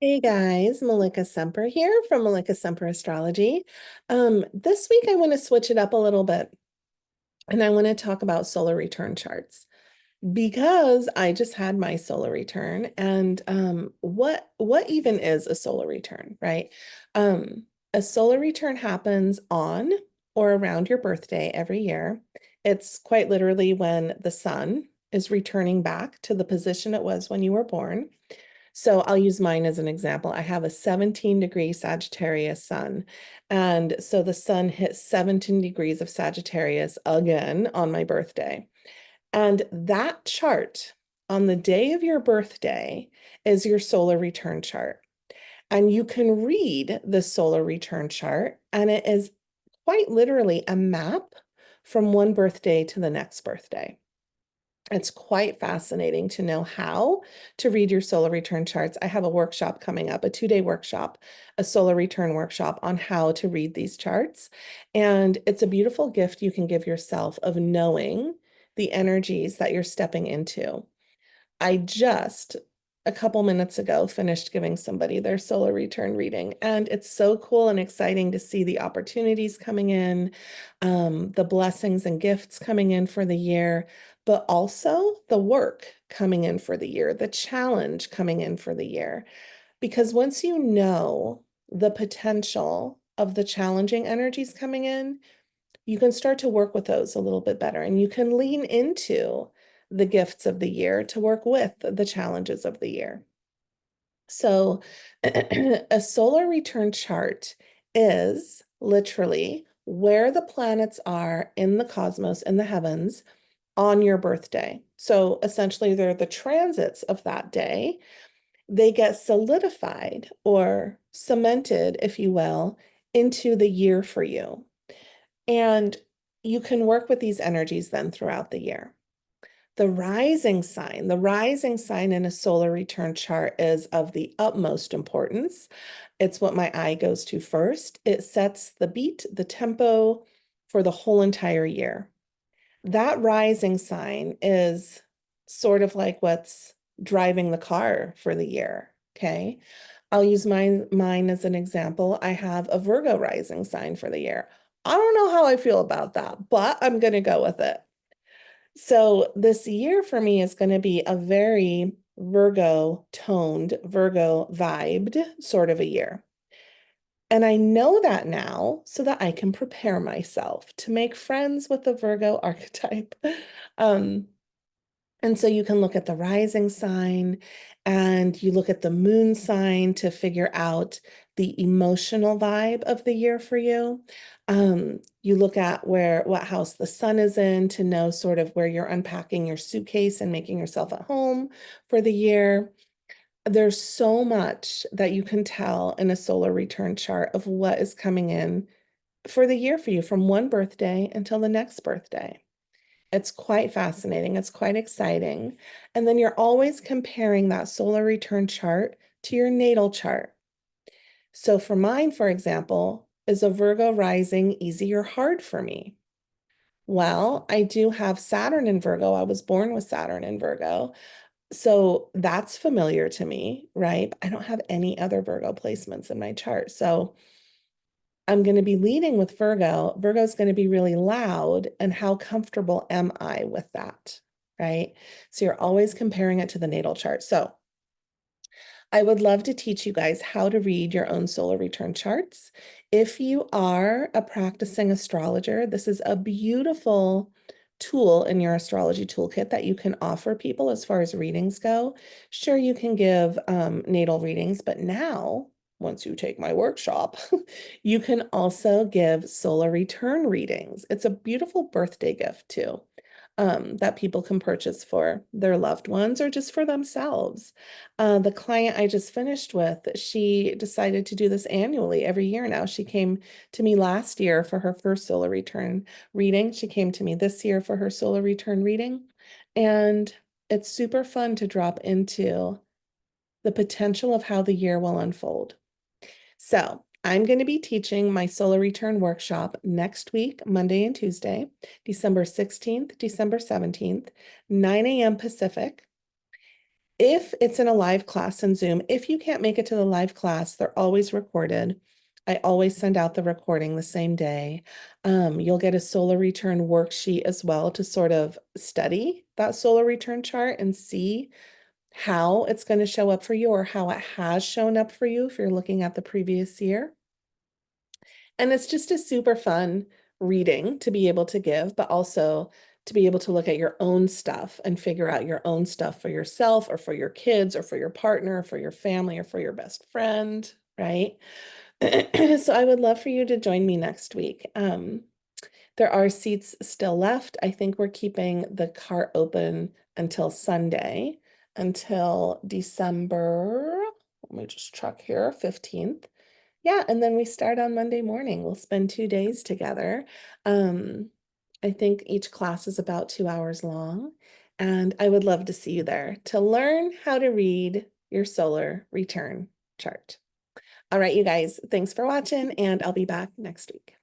Hey guys, Malika Semper here from Malika Semper Astrology. This week I want to switch it up a little bit and I want to talk about solar return charts because I just had my solar return and what even is a solar return, right? A solar return happens on or around your birthday every year. It's quite literally when the sun is returning back to the position it was when you were born. So I'll use mine as an example. I have a 17-degree Sagittarius sun. And so the sun hit 17 degrees of Sagittarius again on my birthday. And that chart on the day of your birthday is your solar return chart. And you can read the solar return chart, and it is quite literally a map from one birthday to the next birthday. It's quite fascinating to know how to read your solar return charts. I have a workshop coming up, a 2-day workshop, a solar return workshop on how to read these charts. And it's a beautiful gift you can give yourself of knowing the energies that you're stepping into. I just a couple minutes ago finished giving somebody their solar return reading, and it's so cool and exciting to see the opportunities coming in, the blessings and gifts coming in for the year, but also the work coming in for the year, the challenge coming in for the year. Because once you know the potential of the challenging energies coming in, you can start to work with those a little bit better and you can lean into the gifts of the year to work with the challenges of the year. So, a solar return chart is literally where the planets are in the cosmos, in the heavens, on your birthday. So, essentially, they're the transits of that day. They get solidified or cemented, if you will, into the year for you. And you can work with these energies then throughout the year. The rising sign in a solar return chart is of the utmost importance. It's what my eye goes to first. It sets the beat, the tempo for the whole entire year. That rising sign is sort of like what's driving the car for the year. Okay. I'll use mine as an example. I have a Virgo rising sign for the year. I don't know how I feel about that, but I'm going to go with it. So this year for me is going to be a very Virgo toned, Virgo vibed sort of a year. And I know that now so that I can prepare myself to make friends with the Virgo archetype. Um, and so you can look at the rising sign and you look at the moon sign to figure out the emotional vibe of the year for you. You look at what house the sun is in to know sort of where you're unpacking your suitcase and making yourself at home for the year. There's so much that you can tell in a solar return chart of what is coming in for the year for you from one birthday until the next birthday. It's quite fascinating. It's quite exciting. And then you're always comparing that solar return chart to your natal chart. So for mine, for example, is a Virgo rising easy or hard for me? Well, I do have Saturn in Virgo. I was born with Saturn in Virgo. So that's familiar to me, right? I don't have any other Virgo placements in my chart. So I'm going to be leading with Virgo. Virgo is going to be really loud. And how comfortable am I with that? Right. So you're always comparing it to the natal chart. So I would love to teach you guys how to read your own solar return charts. If you are a practicing astrologer, this is a beautiful tool in your astrology toolkit that you can offer people as far as readings go. Sure, you can give natal readings, but now, once you take my workshop, you can also give solar return readings. It's a beautiful birthday gift too. That people can purchase for their loved ones or just for themselves. The client I just finished with, she decided to do this annually every year now. She came to me last year for her first solar return reading. She came to me this year for her solar return reading. And it's super fun to drop into the potential of how the year will unfold. So I'm going to be teaching my solar return workshop next week, Monday and Tuesday, December 16th, December 17th, 9 a.m. Pacific. If it's in a live class in Zoom, if you can't make it to the live class, they're always recorded. I always send out the recording the same day. You'll get a solar return worksheet as well to sort of study that solar return chart and see how it's going to show up for you or how it has shown up for you if you're looking at the previous year. And it's just a super fun reading to be able to give, but also to be able to look at your own stuff and figure out your own stuff for yourself or for your kids or for your partner, or for your family or for your best friend, right? So I would love for you to join me next week. There are seats still left. I think we're keeping the cart open until Sunday, until December, let me just check here, 15th. Yeah, and then we start on Monday morning. We'll spend 2 days together. Um, I think each class is about 2 hours long, and I would love to see you there to learn how to read your solar return chart. All right, you guys, thanks for watching, and I'll be back next week.